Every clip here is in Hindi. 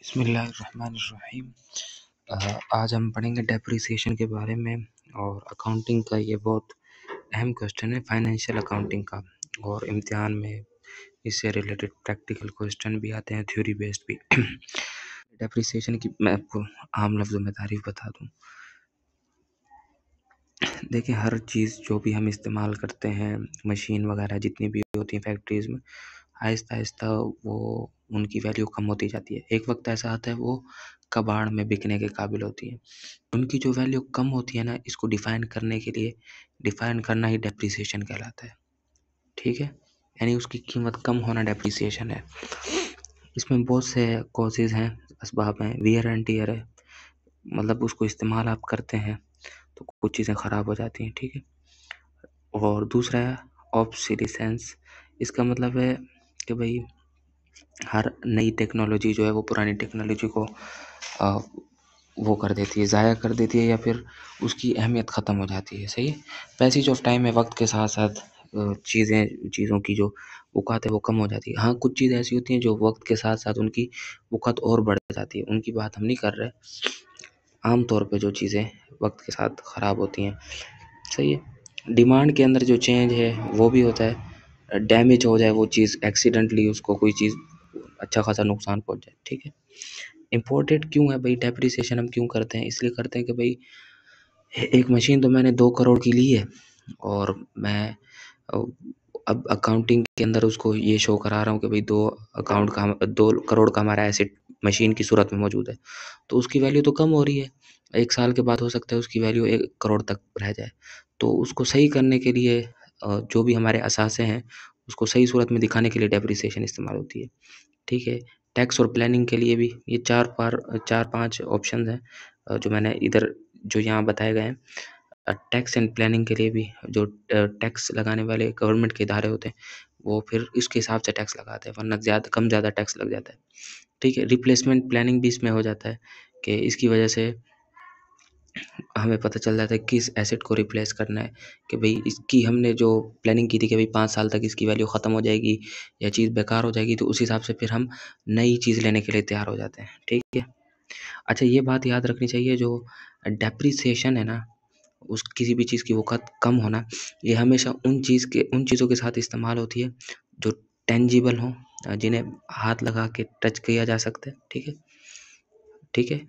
बिस्मिल्लाहिर्रहमानिर्रहीम। आज हम पढ़ेंगे डेप्रिसिएशन के बारे में। और अकाउंटिंग का ये बहुत अहम क्वेश्चन है, फाइनेंशियल अकाउंटिंग का। और इम्तिहान में इससे रिलेटेड प्रैक्टिकल क्वेश्चन भी आते हैं, थ्योरी बेस्ड भी। डेप्रिसिएशन की मैं आपको आम लफ्ज़ों में तारीफ बता दूं। देखिए, हर चीज़ जो भी हम इस्तेमाल करते हैं, मशीन वगैरह जितनी भी होती हैं फैक्ट्रीज़ में, आहिस्ता आहिस्ता वो उनकी वैल्यू कम होती जाती है। एक वक्त ऐसा आता है वो कबाड़ में बिकने के काबिल होती है। उनकी जो वैल्यू कम होती है ना, इसको डिफ़ाइन करने के लिए डिफ़ाइन करना ही डेप्रिसिएशन कहलाता है। ठीक है, यानी उसकी कीमत कम होना डेप्रिसिएशन है। इसमें बहुत से कॉजेज़ हैं, असबाब हैं। वियर एंड टियर है, मतलब उसको इस्तेमाल आप करते हैं तो कुछ चीज़ें ख़राब हो जाती हैं। ठीक है, और दूसरा है ऑब्सोलीसेंस। इसका मतलब है कि भाई हर नई टेक्नोलॉजी जो है वो पुरानी टेक्नोलॉजी को वो कर देती है, ज़ाया कर देती है, या फिर उसकी अहमियत ख़त्म हो जाती है। सही है, पैसेज ऑफ टाइम में वक्त के साथ साथ चीज़ों की जो औकात है वो कम हो जाती है। हाँ, कुछ चीज़ें ऐसी होती हैं जो वक्त के साथ साथ उनकी औकात और बढ़ जाती है, उनकी बात हम नहीं कर रहे। आम तौर पे जो चीज़ें वक्त के साथ ख़राब होती हैं, सही है। डिमांड के अंदर जो चेंज है वो भी होता है। डैमेज हो जाए वो चीज़, एक्सीडेंटली उसको कोई चीज़ अच्छा खासा नुकसान पहुंच जाए। ठीक है, इम्पोर्टेड क्यों है भाई डेप्रिसिएशन हम क्यों करते हैं? इसलिए करते हैं कि भाई एक मशीन तो मैंने 2 करोड़ की ली है और मैं अब अकाउंटिंग के अंदर उसको ये शो करा रहा हूँ कि भाई 2 करोड़ का हमारा एसेट मशीन की सूरत में मौजूद है, तो उसकी वैल्यू तो कम हो रही है। 1 साल के बाद हो सकता है उसकी वैल्यू 1 करोड़ तक रह जाए। तो उसको सही करने के लिए जो भी हमारे असासे हैं, उसको सही सूरत में दिखाने के लिए डेप्रिसिएशन इस्तेमाल होती है। ठीक है, टैक्स और प्लानिंग के लिए भी ये 4-5 ऑप्शंस हैं जो मैंने इधर जो यहाँ बताए गए हैं। टैक्स एंड प्लानिंग के लिए भी जो टैक्स लगाने वाले गवर्नमेंट के इदारे होते हैं, वो फिर इसके हिसाब से टैक्स लगाते हैं, वरना ज़्यादा टैक्स लग जाता है। ठीक है, रिप्लेसमेंट प्लानिंग भी इसमें हो जाता है कि इसकी वजह से हमें पता चल जाता है किस एसेट को रिप्लेस करना है, कि भाई इसकी हमने जो प्लानिंग की थी कि भाई 5 साल तक इसकी वैल्यू ख़त्म हो जाएगी या चीज़ बेकार हो जाएगी, तो उस हिसाब से फिर हम नई चीज़ लेने के लिए तैयार हो जाते हैं। ठीक है, अच्छा ये बात याद रखनी चाहिए, जो डेप्रिसिएशन है ना, उस किसी भी चीज़ की वक़्त कम होना, ये हमेशा उन चीज़ों के साथ इस्तेमाल होती है जो टेंजिबल हों, जिन्हें हाथ लगा के टच किया जा सकता है। ठीक है, ठीक है,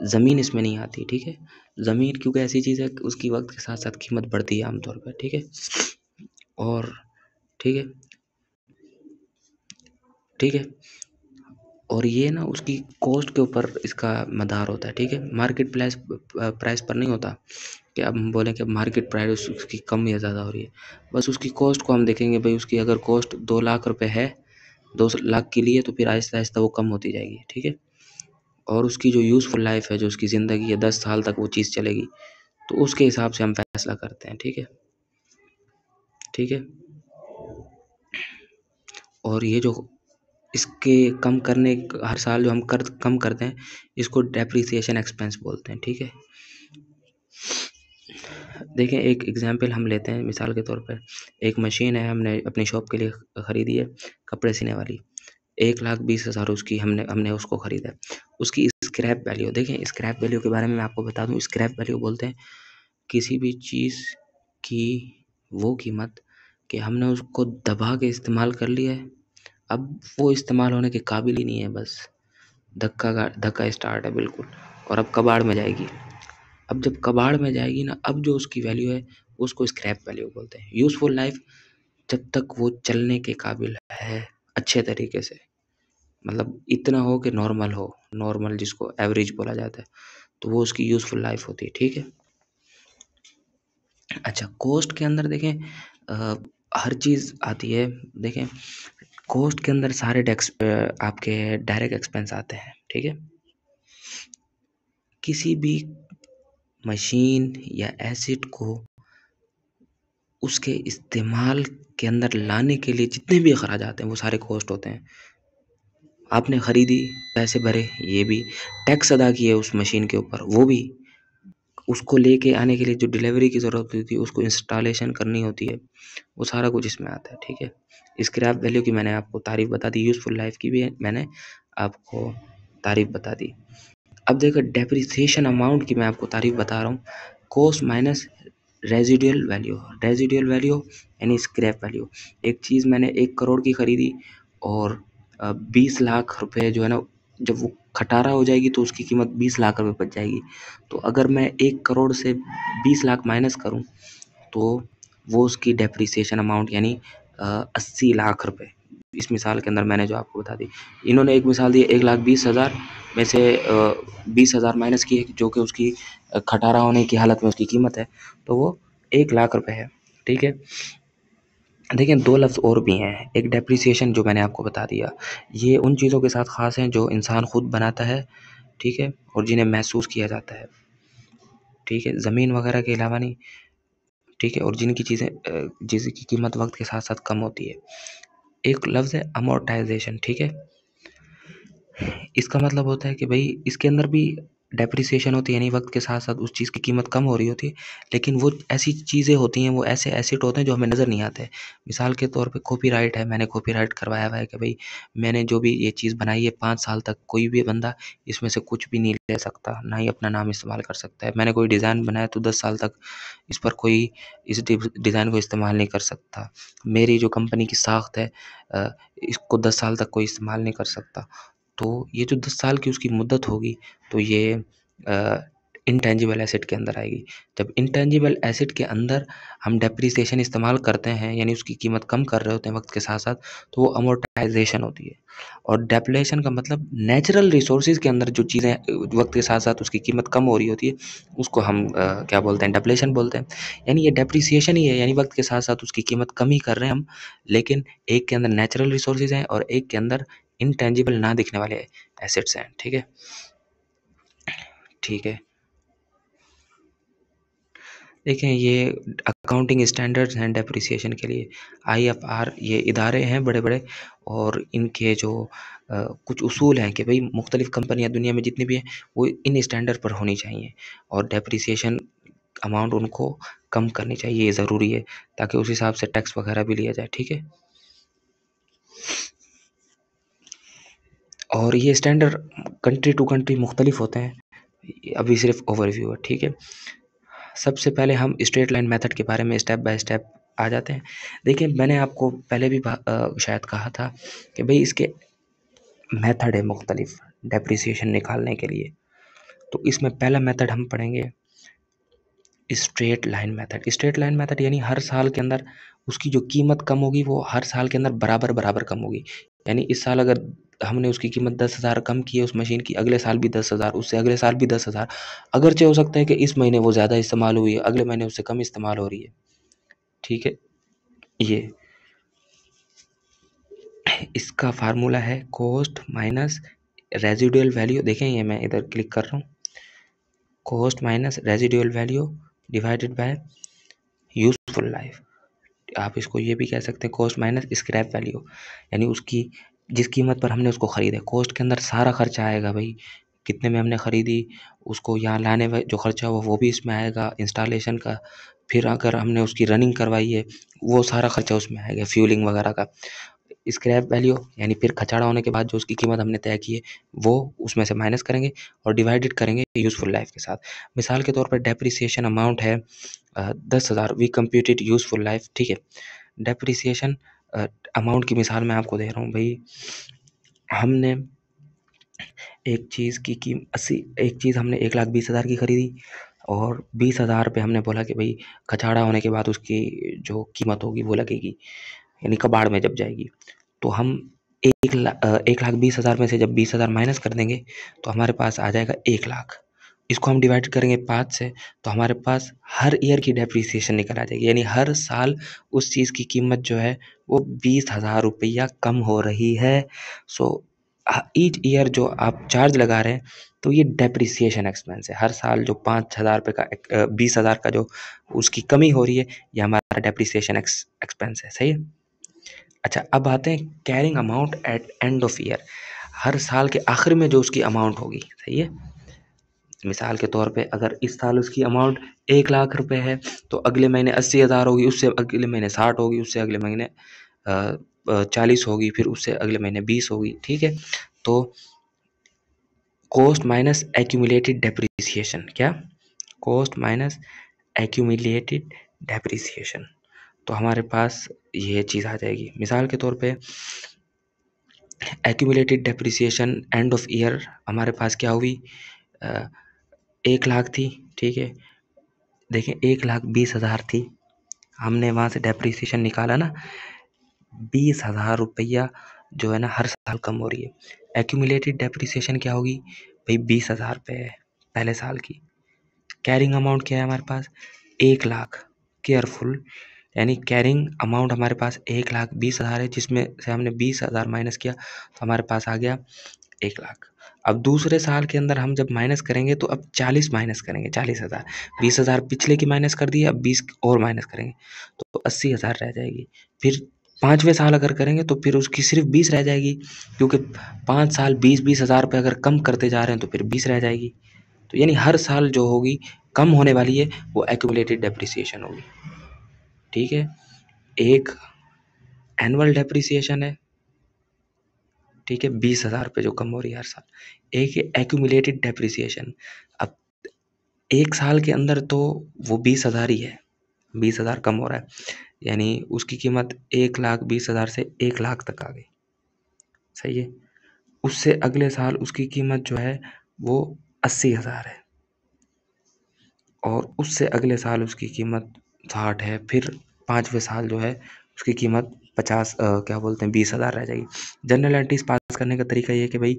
ज़मीन इसमें नहीं आती। ठीक है, ज़मीन क्योंकि ऐसी चीज़ है कि उसकी वक्त के साथ साथ कीमत बढ़ती है आमतौर पर। ठीक है, और ठीक है, ठीक है, और ये ना उसकी कॉस्ट के ऊपर इसका मदार होता है। ठीक है, मार्केट प्राइस पर नहीं होता कि अब हम बोलें कि मार्केट प्राइस उसकी कम या ज़्यादा हो रही है। बस उसकी कॉस्ट को हम देखेंगे, भाई उसकी अगर कॉस्ट 2 लाख रुपए है, 2 लाख की लिए, तो फिर आहिस्ता आहिस्ता वो कम होती जाएगी। ठीक है, और उसकी जो यूज़फुल लाइफ है, जो उसकी ज़िंदगी है, 10 साल तक वो चीज़ चलेगी, तो उसके हिसाब से हम फैसला करते हैं। ठीक है, ठीक है, और ये जो इसके कम करने हर साल जो हम कम करते हैं, इसको डेप्रिसिएशन एक्सपेंस बोलते हैं। ठीक है, देखें एक एग्जांपल हम लेते हैं, मिसाल के तौर पर एक मशीन है, हमने अपनी शॉप के लिए ख़रीदी है, कपड़े सिलने वाली। 1,20,000 उसकी हमने उसको ख़रीदा है। उसकी स्क्रैप वैल्यू देखें, स्क्रैप वैल्यू के बारे में मैं आपको बता दूं, स्क्रैप वैल्यू बोलते हैं किसी भी चीज़ की वो कीमत कि हमने उसको दबा के इस्तेमाल कर लिया है, अब वो इस्तेमाल होने के काबिल ही नहीं है, बस धक्का स्टार्ट है बिल्कुल, और अब कबाड़ में जाएगी। अब जब कबाड़ में जाएगी ना, अब जो उसकी वैल्यू है उसको स्क्रैप वैल्यू बोलते हैं। यूज़फुल लाइफ जब तक वो चलने के काबिल है अच्छे तरीके से, मतलब इतना हो कि नॉर्मल जिसको एवरेज बोला जाता है, तो वो उसकी यूज़फुल लाइफ होती है। ठीक है, अच्छा कॉस्ट के अंदर देखें हर चीज़ आती है। देखें कॉस्ट के अंदर सारे आपके डायरेक्ट एक्सपेंस आते हैं। ठीक है, किसी भी मशीन या एसेट को उसके इस्तेमाल के अंदर लाने के लिए जितने भी अखराज आते हैं वो सारे कॉस्ट होते हैं। आपने ख़रीदी, पैसे भरे, ये भी टैक्स अदा किए उस मशीन के ऊपर, वो भी उसको लेके आने के लिए जो डिलीवरी की ज़रूरत होती है, उसको इंस्टॉलेशन करनी होती है, वो सारा कुछ इसमें आता है। ठीक है, स्क्रैप वैल्यू की मैंने आपको तारीफ़ बता दी, यूज़फुल लाइफ की भी मैंने आपको तारीफ बता दी। अब देखो डेप्रिसिएशन अमाउंट की मैं आपको तारीफ बता रहा हूँ। Cost minus residual value, residual value यानी स्क्रैप वैल्यू। एक चीज़ मैंने 1 करोड़ की खरीदी और 20 लाख रुपए जो है ना, जब वो खटारा हो जाएगी तो उसकी कीमत 20 लाख रुपए बच जाएगी। तो अगर मैं 1 करोड़ से 20 लाख माइनस करूं तो वो उसकी डेप्रिसिएशन अमाउंट यानी 80 लाख रुपए। इस मिसाल के अंदर मैंने जो आपको बता दी, इन्होंने एक मिसाल दी 1,20,000 में से 20,000 माइनस किए जो कि उसकी खटारा होने की हालत में उसकी कीमत है, तो वो 1 लाख रुपए है। ठीक है, देखिए 2 लफ्ज़ और भी हैं। एक डेप्रिसिएशन जो मैंने आपको बता दिया, ये उन चीज़ों के साथ ख़ास हैं जो इंसान खुद बनाता है, ठीक है, और जिन्हें महसूस किया जाता है, ठीक है, ज़मीन वगैरह के अलावा नहीं, ठीक है, और जिनकी चीज़ें जिसकी कीमत वक्त के साथ साथ कम होती है। एक लफ्ज़ है अमोर्टाइजेशन, ठीक है, इसका मतलब होता है कि भाई इसके अंदर भी डेप्रिसिएशन होती है, यानी वक्त के साथ साथ उस चीज़ की कीमत कम हो रही होती है, लेकिन वो ऐसी चीज़ें होती हैं, वो ऐसे एसेट होते हैं जो हमें नज़र नहीं आते। मिसाल के तौर पे कॉपीराइट है, मैंने कॉपीराइट करवाया हुआ है कि भाई मैंने जो भी ये चीज़ बनाई है 5 साल तक कोई भी बंदा इसमें से कुछ भी नहीं ले सकता, ना ही अपना नाम इस्तेमाल कर सकता है। मैंने कोई डिज़ाइन बनाया तो 10 साल तक इस पर कोई इस डिज़ाइन को इस्तेमाल नहीं कर सकता। मेरी जो कंपनी की साख्त है इसको 10 साल तक कोई इस्तेमाल नहीं कर सकता। तो ये जो 10 साल की उसकी मुद्दत होगी, तो ये इंटेंजिबल एसेट के अंदर आएगी। जब इंटेंजिबल एसेट के अंदर हम डेप्रिसिएशन इस्तेमाल करते हैं, यानी उसकी कीमत कम कर रहे होते हैं वक्त के साथ साथ, तो वो अमोर्टाइजेशन होती है। और डेप्लेशन का मतलब नेचुरल रिसोर्सेज के अंदर जो चीज़ें वक्त के साथ साथ उसकी कीमत कम हो रही होती है, उसको हम क्या बोलते हैं, डेप्लेशन बोलते हैं। यानी ये डेप्रिसिएशन ही है, यानी वक्त के साथ साथ उसकी कीमत कम ही कर रहे हैं हम, लेकिन एक के अंदर नेचुरल रिसोर्सेज हैं और एक के अंदर इंटेंजिबल ना दिखने वाले एसेट्स हैं। ठीक है, ठीक है, देखें ये अकाउंटिंग स्टैंडर्ड्स हैं डेप्रिसिएशन के लिए। IFR ये इदारे हैं बड़े बड़े, और इनके जो कुछ उसूल हैं कि भाई मुख्तलिफ़ कंपनियां दुनिया में जितनी भी हैं वो इन स्टैंडर्ड पर होनी चाहिए, और डेप्रिसिएशन अमाउंट उनको कम करनी चाहिए, ये ज़रूरी है, ताकि उस हिसाब से टैक्स वगैरह भी लिया जाए। ठीक है, और ये स्टैंडर्ड कंट्री टू कंट्री मुख्तलिफ होते हैं। अभी सिर्फ ओवरव्यू है। ठीक है, सबसे पहले हम स्ट्रेट लाइन मेथड के बारे में स्टेप बाय स्टेप आ जाते हैं। देखिए मैंने आपको पहले भी शायद कहा था कि भाई इसके मेथड है मुख्तलिफ डेप्रिसिएशन निकालने के लिए। तो इसमें पहला मेथड हम पढ़ेंगे straight line method. Straight line method यानी हर साल के अंदर उसकी जो कीमत कम होगी वो हर साल के अंदर बराबर बराबर कम होगी। यानी इस साल अगर हमने उसकी कीमत 10,000 कम की है उस मशीन की, अगले साल भी 10,000, उससे अगले साल भी 10,000। अगरचे हो सकता है कि इस महीने वो ज़्यादा इस्तेमाल हुई है, अगले महीने उससे कम इस्तेमाल हो रही है। ठीक है, ये इसका फार्मूला है कॉस्ट माइनस रेजिडुअल वैल्यू। देखें ये मैं इधर क्लिक कर रहा हूँ, cost minus residual value divided by useful life. आप इसको ये भी कह सकते हैं कॉस्ट माइनस स्क्रैप वैल्यू, यानी उसकी जिस कीमत पर हमने उसको ख़रीदा। कॉस्ट के अंदर सारा खर्चा आएगा भाई, कितने में हमने ख़रीदी, उसको यहाँ लाने में जो खर्चा हुआ वो भी इसमें आएगा, इंस्टॉलेशन का, फिर अगर हमने उसकी रनिंग करवाई है वो सारा खर्चा उसमें आएगा, फ्यूलिंग वगैरह का। स्क्रैप वैल्यू यानी फिर खचाड़ा होने के बाद जो उसकी कीमत हमने तय की है वो उसमें से माइनस करेंगे और डिवाइडेड करेंगे यूज़फुल लाइफ के साथ। मिसाल के तौर पर डेप्रिसिएशन अमाउंट है 10,000, वी कंप्यूटेड यूज़फुल लाइफ। ठीक है, डेप्रिसिएशन अमाउंट की मिसाल मैं आपको दे रहा हूँ भाई। हमने एक चीज़ की 80, एक चीज़ हमने 1,20,000 की खरीदी और 20,000 पे हमने बोला कि भाई खचाड़ा होने के बाद उसकी जो कीमत होगी वो लगेगी, यानी कबाड़ में जब जाएगी। तो हम 1,20,000 में से जब 20,000 माइनस कर देंगे तो हमारे पास आ जाएगा 1,00,000। इसको हम डिवाइड करेंगे 5 से तो हमारे पास हर ईयर की डेप्रिसिएशन निकल आ जाएगी, यानी हर साल उस चीज़ की कीमत जो है वो 20,000 रुपया कम हो रही है। सो ईच ईयर जो आप चार्ज लगा रहे हैं तो ये डेप्रिसिएशन एक्सपेंस है। हर साल जो 5,000 रुपये का 20,000 का जो उसकी कमी हो रही है ये हमारा डेप्रिसिएशन एक्सपेंस है। सही है, अच्छा अब आते हैं carrying amount at end of year. हर साल के आखिर में जो उसकी अमाउंट होगी, सही है, मिसाल के तौर पे अगर इस साल उसकी अमाउंट 1,00,000 रुपए है तो अगले महीने 80,000 होगी, उससे अगले महीने 60 होगी, उससे अगले महीने 40 होगी, फिर उससे अगले महीने 20 होगी। ठीक है, तो कॉस्ट माइनस एक्यूमुलेटेड डेप्रिसिएशन, क्या? Cost minus accumulated depreciation. तो हमारे पास ये चीज़ आ जाएगी। मिसाल के तौर पे accumulated depreciation and of year हमारे पास क्या हुई, 1,00,000 थी, ठीक है। देखें 1,20,000 थी, हमने वहाँ से डेप्रिसिएशन निकाला ना, 20,000 रुपया जो है ना हर साल कम हो रही है। एक्यूमुलेटेड डेप्रिसिएशन क्या होगी भाई, 20,000 रुपये है पहले साल की। कैरिंग अमाउंट क्या है हमारे पास, 1,00,000। केयरफुल, यानी कैरिंग अमाउंट हमारे पास 1,20,000 है, जिसमें से हमने 20,000 माइनस किया तो हमारे पास आ गया 1,00,000। अब दूसरे साल के अंदर हम जब माइनस करेंगे तो अब 40 माइनस करेंगे, 40,000। 20,000 पिछले की माइनस कर दी, अब 20 और माइनस करेंगे तो 80,000 रह जाएगी। फिर 5वें साल अगर करेंगे तो फिर उसकी सिर्फ 20 रह जाएगी, क्योंकि 5 साल 20,000 रुपये अगर कम करते जा रहे हैं तो फिर 20 रह जाएगी। तो यानी हर साल जो होगी कम होने वाली है वो एक्यूमुलेटेड डेप्रिसिएशन होगी, ठीक है। एक एनुअल डेप्रिसिएशन है, ठीक है, 20,000 रुपये जो कम हो रही है हर साल। एक है एक्यूमुलेटेड डेप्रिसिएशन। अब एक साल के अंदर तो वो 20,000 ही है, 20,000 कम हो रहा है, यानी उसकी कीमत 1,20,000 से 1,00,000 तक आ गई, सही है। उससे अगले साल उसकी कीमत जो है वो 80,000 है, और उससे अगले साल उसकी कीमत 60 है। फिर 5वें साल जो है उसकी कीमत 50 क्या बोलते हैं 20,000 रह जाएगी। जनरल एंट्रीज पास करने का तरीका ये है कि भाई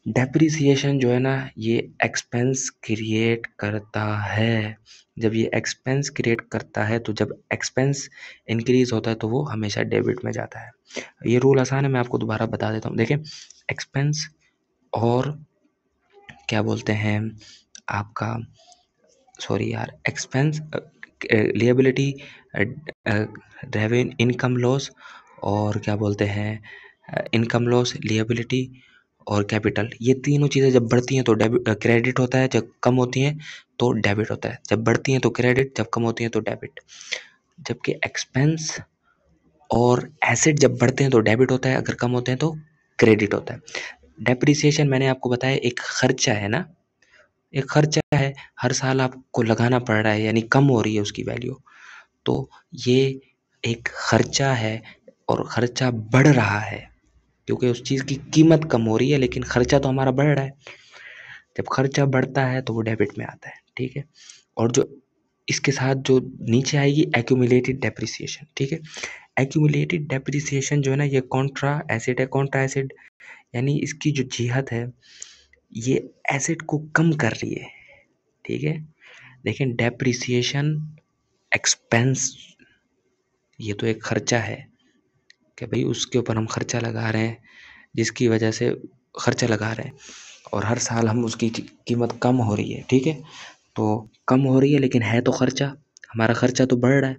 डेप्रिसिएशन जो है ना ये एक्सपेंस क्रिएट करता है। जब ये एक्सपेंस क्रिएट करता है तो जब एक्सपेंस इंक्रीज होता है तो वो हमेशा डेबिट में जाता है। ये रूल आसान है, मैं आपको दोबारा बता देता हूँ। देखें एक्सपेंस और क्या बोलते हैं आपका, सॉरी यार, expense, liability, revenue, income loss, और क्या बोलते हैं इनकम लॉस, लिएबिलिटी और कैपिटल, ये तीनों चीज़ें जब बढ़ती हैं तो डेबिट क्रेडिट होता है, जब कम होती हैं तो डेबिट होता है। जब बढ़ती हैं तो क्रेडिट, जब कम होती हैं तो डेबिट। जबकि एक्सपेंस और एसेट जब बढ़ते हैं तो डेबिट होता है, अगर कम होते हैं तो क्रेडिट होता है। डेप्रिसिएशन मैंने आपको बताया एक खर्चा है ना, एक खर्चा है, हर साल आपको लगाना पड़ रहा है, यानी कम हो रही है उसकी वैल्यू, तो ये एक खर्चा है और खर्चा बढ़ रहा है क्योंकि उस चीज़ की कीमत कम हो रही है, लेकिन खर्चा तो हमारा बढ़ रहा है। जब खर्चा बढ़ता है तो वो डेबिट में आता है, ठीक है। और जो इसके साथ जो नीचे आएगी एक्यूमुलेटेड डेप्रिसिएशन, ठीक है। एक्यूमुलेटेड डेप्रिसिएशन जो है ना ये कॉन्ट्रा एसेट है। कॉन्ट्रा एसेट यानी इसकी जो जिहत है ये एसेट को कम कर रही है, ठीक है। देखें डेप्रिसिएशन एक्सपेंस, ये तो एक खर्चा है कि भाई उसके ऊपर हम खर्चा लगा रहे हैं, जिसकी वजह से खर्चा लगा रहे हैं और हर साल हम उसकी कीमत कम हो रही है, ठीक है। तो कम हो रही है लेकिन है तो खर्चा, हमारा खर्चा तो बढ़ रहा है,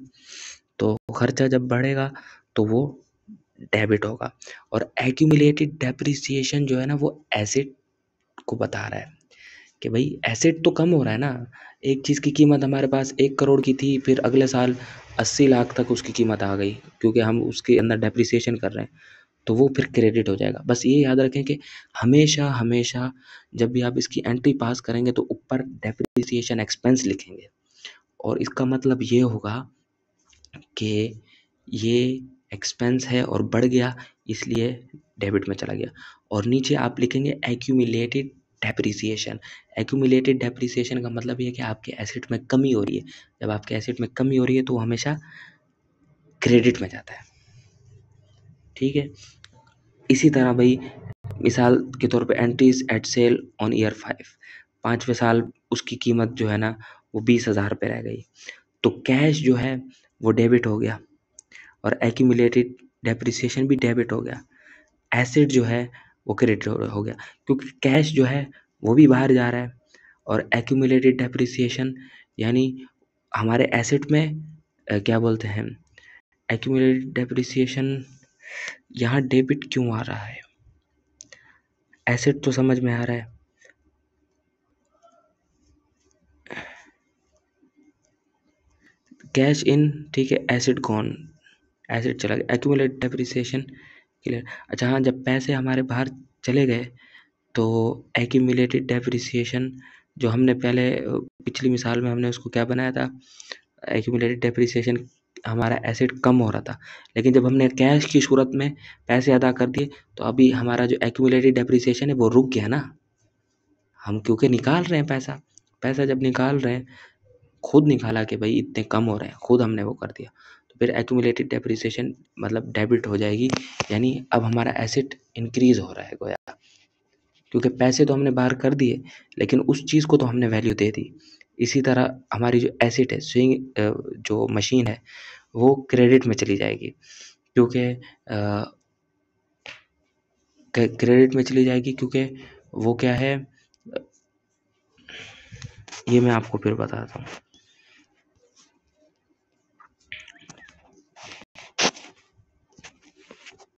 तो खर्चा जब बढ़ेगा तो वो डेबिट होगा। और एक्यूमुलेटेड डेप्रिसिएशन जो है ना वो एसेट को बता रहा है कि भाई एसेट तो कम हो रहा है ना। एक चीज़ की कीमत हमारे पास 1 करोड़ की थी, फिर अगले साल 80 लाख तक उसकी कीमत आ गई क्योंकि हम उसके अंदर डेप्रिसिएशन कर रहे हैं, तो वो फिर क्रेडिट हो जाएगा। बस ये याद रखें कि हमेशा हमेशा जब भी आप इसकी एंट्री पास करेंगे तो ऊपर डेप्रिसिएशन एक्सपेंस लिखेंगे, और इसका मतलब ये होगा कि ये एक्सपेंस है और बढ़ गया इसलिए डेबिट में चला गया। और नीचे आप लिखेंगे एक्यूमुलेटेड डेप्रिसिएशन। एक्यूमुलेटेड डेप्रिसिएशन का मतलब ये है कि आपके एसेट में कमी हो रही है। जब आपके एसेट में कमी हो रही है तो वो हमेशा क्रेडिट में जाता है, ठीक है। इसी तरह भाई मिसाल के तौर पे entries at sale on year 5, 5वें साल उसकी कीमत जो है ना वो 20,000 रुपये रह गई, तो कैश जो है वो डेबिट हो गया और एक्यूमुलेटेड डेप्रिसिएशन भी डेबिट हो गया। एसेट जो है वो क्रेडिट हो गया क्योंकि कैश जो है वो भी बाहर जा रहा है। और एक्यूमुलेटेड डेप्रिसिएशन यानी हमारे एसेट में क्या बोलते हैं एक्यूमुलेटेड डेप्रिसिएशन, यहाँ डेबिट क्यों आ रहा है, एसेट तो समझ में आ रहा है। कैश इन, ठीक है, एसेट गॉन, एसेट चला गया, एक्यूमुलेटेड डेप्रिसिएशन क्लियर। अच्छा हाँ, जब पैसे हमारे बाहर चले गए तो एक्यूमुलेटेड डेप्रिसिएशन जो हमने पहले पिछली मिसाल में हमने उसको क्या बनाया था, एक्यूमुलेटेड डेप्रिसिएशन हमारा एसेट कम हो रहा था, लेकिन जब हमने कैश की सूरत में पैसे अदा कर दिए तो अभी हमारा जो एक्यूमुलेटेड डेप्रिसिएशन है वो रुक गया ना। हम क्योंकि निकाल रहे हैं पैसा जब निकाल रहे हैं, खुद निकाला कि भाई इतने कम हो रहे हैं, खुद हमने वो कर दिया, तो फिर एक्यूमुलेटेड डेप्रिसिएशन मतलब डेबिट हो जाएगी, यानी अब हमारा एसेट इंक्रीज हो रहा है गोया, क्योंकि पैसे तो हमने बाहर कर दिए लेकिन उस चीज़ को तो हमने वैल्यू दे दी। इसी तरह हमारी जो एसेट है जो मशीन है वो क्रेडिट में चली जाएगी, क्योंकि क्रेडिट में चली जाएगी क्योंकि वो क्या है, ये मैं आपको फिर बताता हूँ।